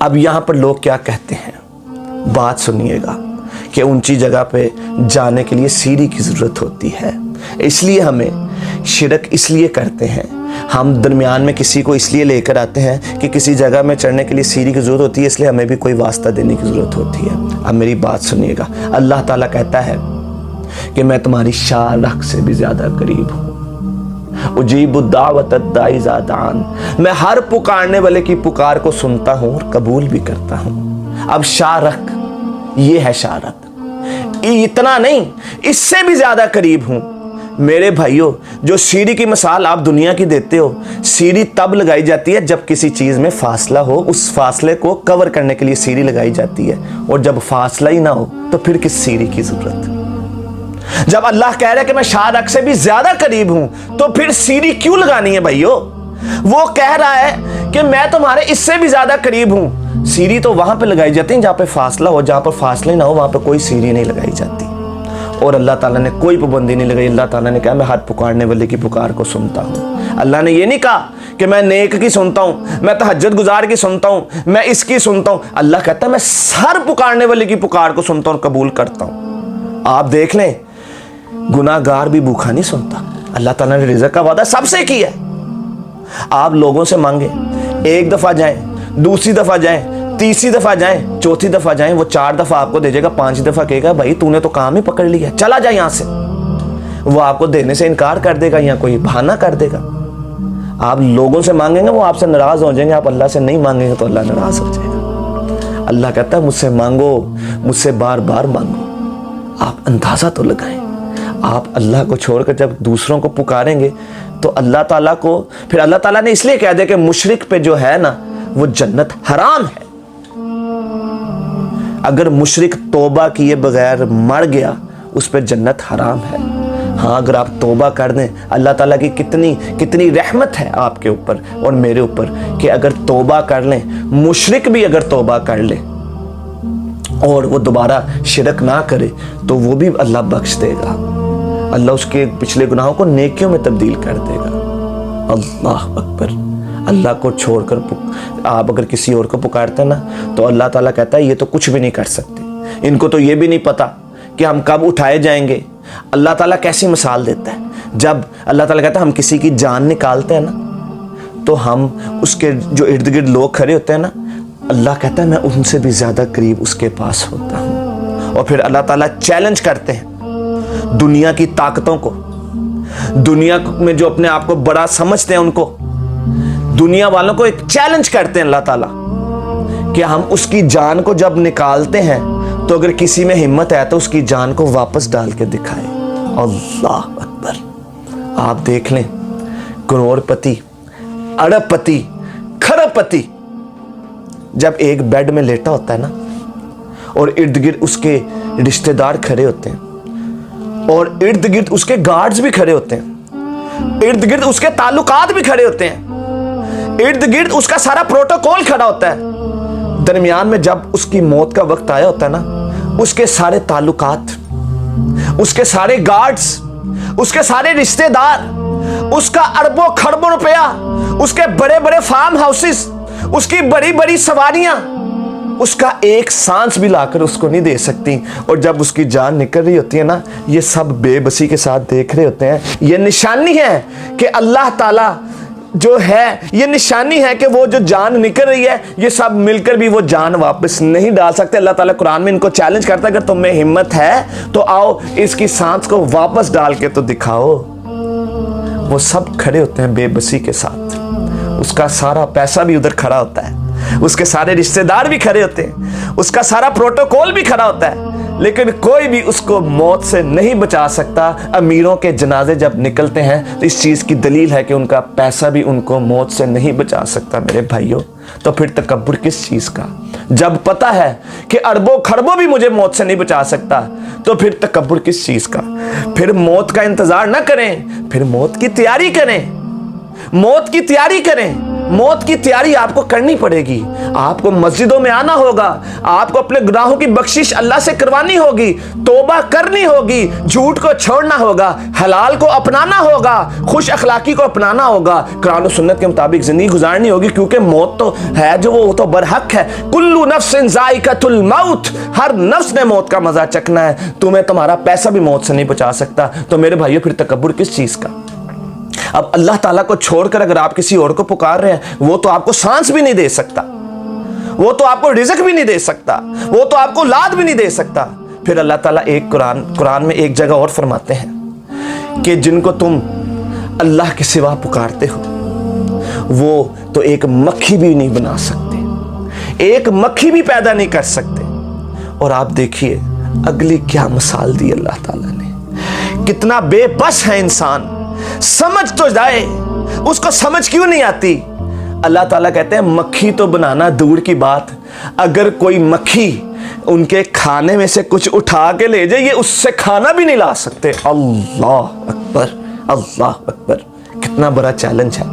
अब यहाँ पर लोग क्या कहते हैं, बात सुनिएगा, कि ऊंची जगह पे जाने के लिए सीढ़ी की ज़रूरत होती है, इसलिए हमें शिरक इसलिए करते हैं, हम दरमियान में किसी को इसलिए लेकर आते हैं कि किसी जगह में चढ़ने के लिए सीढ़ी की ज़रूरत होती है, इसलिए हमें भी कोई वास्ता देने की ज़रूरत होती है। अब मेरी बात सुनिएगा, अल्लाह ताला कहता है कि मैं तुम्हारी शारख से भी ज़्यादा करीब हूँ। उजीबु दावत दाई इज़ा दान, मैं हर पुकारने वाले की पुकार को सुनता हूँ और कबूल भी करता हूँ। अब शारख, ये है शारख, इतना नहीं, इससे भी ज़्यादा करीब हूँ। मेरे भाइयों, जो सीढ़ी की मिसाल आप दुनिया की देते हो, सीढ़ी तब लगाई जाती है जब किसी चीज़ में फासला हो, उस फासले को कवर करने के लिए सीढ़ी लगाई जाती है, और जब फासला ही ना हो तो फिर किस सीढ़ी की ज़रूरत। जब अल्लाह कह रहा है कि मैं शारख से भी ज़्यादा करीब हूँ, तो फिर सीढ़ी क्यों लगानी है भाइयों। वो कह रहा है कि मैं तुम्हारे इससे भी ज़्यादा करीब हूँ। सीढ़ी तो वहाँ पे लगाई जाती है जहाँ पे फासला हो, जहाँ पर फासले ना हो वहाँ पे कोई सीढ़ी नहीं लगाई जाती। और अल्लाह ताला ने कोई पाबंदी नहीं लगाई। अल्लाह ताला ने कहा मैं हर पुकारने वाले की पुकार को सुनता हूँ। अल्लाह ने ये नहीं कहा कि मैं नेक की सुनता हूँ, मैं तहज्जुद गुजार की सुनता हूँ, मैं इसकी सुनता हूँ। अल्लाह कहता है मैं हर पुकारने वाले की पुकार को सुनता हूँ और कबूल करता हूँ। आप देख लें, गुनाहगार भी भूखा नहीं सुनता। अल्लाह ताला ने रिज़्क़ का वादा सबसे किया है। आप लोगों से मांगे, एक दफ़ा जाएं, दूसरी दफ़ा जाएं, तीसरी दफ़ा जाएं, चौथी दफ़ा जाएं, वो 4 दफ़ा आपको दे जाएगा, 5 दफ़ा कहेगा भाई तूने तो काम ही पकड़ लिया, चला जा यहाँ से। वो आपको देने से इनकार कर देगा या कोई बहाना कर देगा। आप लोगों से मांगेंगे, वो आपसे नाराज़ हो जाएंगे। आप अल्लाह से नहीं मांगेंगे तो अल्लाह नाराज़ हो जाएगा। अल्लाह कहता है मुझसे मांगो, मुझसे बार बार मांगो। आप अंदाज़ा तो लगाएं, आप अल्लाह को छोड़कर जब दूसरों को पुकारेंगे तो अल्लाह ताला को, फिर अल्लाह ताला ने इसलिए कह दिया कि मुशरिक पे जो है ना वो जन्नत हराम है। अगर मुशरिक तौबा किए बगैर मर गया, उस पर जन्नत हराम है। हाँ, अगर आप तौबा कर दें, अल्लाह ताला की कितनी रहमत है आपके ऊपर और मेरे ऊपर कि अगर तौबा कर लें, मुशरिक भी अगर तौबा कर ले और वो दोबारा शिरक ना करे तो वो भी अल्लाह बख्श देगा। अल्लाह उसके पिछले गुनाहों को नेकियों में तब्दील कर देगा। अल्लाह अकबर। अल्लाह को छोड़कर आप अगर किसी और को पुकारते हैं ना, तो अल्लाह ताला कहता है ये तो कुछ भी नहीं कर सकते, इनको तो ये भी नहीं पता कि हम कब उठाए जाएंगे। अल्लाह ताला कैसी मिसाल देता है, जब अल्लाह ताला कहता है हम किसी की जान निकालते हैं ना, तो हम उसके जो इर्द गिर्द लोग खड़े होते हैं ना, अल्लाह कहता है मैं उनसे भी ज़्यादा करीब उसके पास होता हूँ। और फिर अल्लाह ताला चैलेंज करते हैं दुनिया की ताकतों को, दुनिया में जो अपने आप को बड़ा समझते हैं उनको, दुनिया वालों को एक चैलेंज करते हैं अल्लाह ताला कि हम उसकी जान को जब निकालते हैं तो अगर किसी में हिम्मत है तो उसकी जान को वापस डाल के दिखाए। अल्लाह अकबर। आप देख लें, करोड़पति, अरबपति, खरबपति जब एक बेड में लेटा होता है ना, और इर्द गिर्द उसके रिश्तेदार खड़े होते हैं, और इर्द गिर्द उसके गार्ड्स भी खड़े होते हैं, इर्द गिर्द उसके ताल्लुकात भी खड़े होते हैं, इर्द गिर्द उसका सारा प्रोटोकॉल खड़ा होता है। दरमियान में जब उसकी मौत का वक्त आया होता है ना, उसके सारे ताल्लुकात, उसके सारे गार्ड्स, उसके सारे रिश्तेदार, उसका अरबों खरबों रुपया, उसके बड़े बड़े फार्म हाउसेस, उसकी बड़ी बड़ी सवारियां, उसका एक सांस भी लाकर उसको नहीं दे सकती। और जब उसकी जान निकल रही होती है ना, ये सब बेबसी के साथ देख रहे होते हैं। ये निशानी है कि अल्लाह ताला जो है, ये निशानी है कि वो जो जान निकल रही है, ये सब मिलकर भी वो जान वापस नहीं डाल सकते। अल्लाह ताला कुरान में इनको चैलेंज करता है अगर तुम में हिम्मत है तो आओ इसकी सांस को वापस डाल के तो दिखाओ। वो सब खड़े होते हैं बेबसी के साथ, उसका सारा पैसा भी उधर खड़ा होता है, उसके सारे रिश्तेदार भी खड़े होते हैं, उसका सारा प्रोटोकॉल भी खड़ा होता है, लेकिन कोई भी उसको मौत से नहीं बचा सकता। अमीरों के जनाजे जब निकलते हैं तो इस चीज़ की दलील है कि उनका पैसा भी उनको मौत से नहीं बचा सकता। मेरे भाइयों, तो फिर तकब्बुर किस चीज़ का? जब पता है कि अरबों खरबों भी मुझे मौत से नहीं बचा सकता, तो फिर तकब्बुर किस चीज़ का? फिर मौत का इंतज़ार ना करें, फिर मौत की तैयारी करें। मौत की तैयारी करें। मौत की तैयारी आपको करनी पड़ेगी। आपको मस्जिदों में आना होगा, आपको अपने गुनाहों की बख्शिश अल्लाह से करवानी होगी, तौबा करनी होगी, झूठ को छोड़ना होगा, हलाल को अपनाना होगा, खुश अखलाकी को अपनाना होगा, कुरान और सुन्नत के मुताबिक जिंदगी गुजारनी होगी, क्योंकि मौत तो है जो वो तो बरहक है। कुल्लू नफ्सिन जायकातुल मौत, हर नफ्स ने मौत का मजा चखना है। तुम्हें तुम्हारा पैसा भी मौत से नहीं बचा सकता। तो मेरे भाइयों, फिर तकब्बुर किस चीज का? अब अल्लाह ताला को छोड़कर अगर आप किसी और को पुकार रहे हैं, वो तो आपको सांस भी नहीं दे सकता, वो तो आपको रिज़्क भी नहीं दे सकता, वो तो आपको औलाद भी नहीं दे सकता। फिर अल्लाह ताला एक कुरान में एक जगह और फरमाते हैं कि जिनको तुम अल्लाह के सिवा पुकारते हो वो तो एक मक्खी भी नहीं बना सकते, एक मक्खी भी पैदा नहीं कर सकते। और आप देखिए अगली क्या मिसाल दी अल्लाह ताला ने। कितना बेबस है इंसान, समझ तो जाए, उसको समझ क्यों नहीं आती। अल्लाह ताला कहते हैं मक्खी तो बनाना दूर की बात, अगर कोई मक्खी उनके खाने में से कुछ उठा के ले जाए, ये उससे खाना भी नहीं ला सकते। अल्लाह अकबर, अल्लाह अकबर। कितना बड़ा चैलेंज है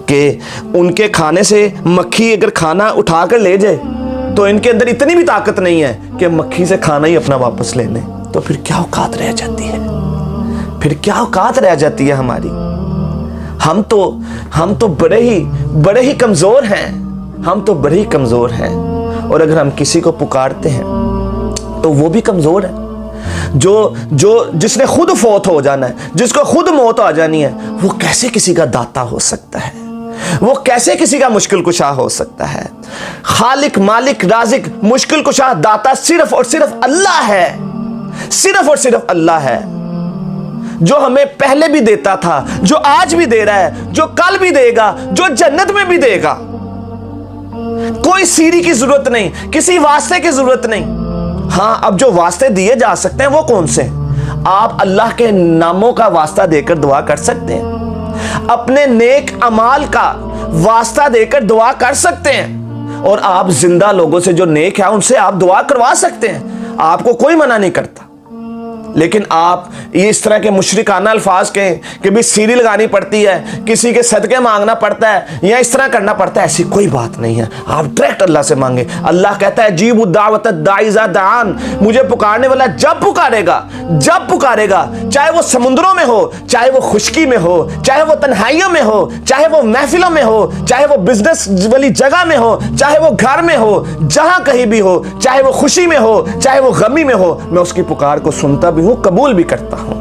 कि उनके खाने से मक्खी अगर खाना उठा कर ले जाए तो इनके अंदर इतनी भी ताकत नहीं है कि मक्खी से खाना ही अपना वापस ले लें। तो फिर क्या औकात रह जाती है, फिर क्या औकात रह जाती है हमारी। हम तो बड़े ही कमजोर हैं, हम तो बड़े ही कमजोर हैं। और अगर हम किसी को पुकारते हैं तो वो भी कमजोर है। जिसने खुद फौत हो जाना है, जिसको खुद मौत आ जानी है, वो कैसे किसी का दाता हो सकता है, वो कैसे किसी का मुश्किल कुशा हो सकता है। खालिक मालिक राजिक मुश्किल कुशा दाता सिर्फ और सिर्फ अल्लाह है, सिर्फ और सिर्फ अल्लाह है, जो हमें पहले भी देता था, जो आज भी दे रहा है, जो कल भी देगा, जो जन्नत में भी देगा। कोई सीढ़ी की जरूरत नहीं, किसी वास्ते की जरूरत नहीं। हाँ, अब जो वास्ते दिए जा सकते हैं वो कौन से? आप अल्लाह के नामों का वास्ता देकर दुआ कर सकते हैं, अपने नेक अमाल का वास्ता देकर दुआ कर सकते हैं, और आप जिंदा लोगों से जो नेक है उनसे आप दुआ करवा सकते हैं, आपको कोई मना नहीं करता। लेकिन आप ये इस तरह के मुशरिकाना अल्फाज कहें कि भी सीढ़ी लगानी पड़ती है, किसी के सदके मांगना पड़ता है, या इस तरह करना पड़ता है, ऐसी कोई बात नहीं है। आप डायरेक्ट अल्लाह से मांगे। अल्लाह कहता है जीबु दावत दाइज़ा दान, मुझे पुकारने वाला जब पुकारेगा, चाहे वो समुद्रों में हो, चाहे वो खुश्की में हो, चाहे वो तन्हाइयों में हो, चाहे वो महफिलों में हो, चाहे वो बिजनेस वाली जगह में हो, चाहे वो घर में हो, जहां कहीं भी हो, चाहे वो खुशी में हो, चाहे वो गमी में हो, मैं उसकी पुकार को सुनता भी हूं, कबूल भी करता हूं।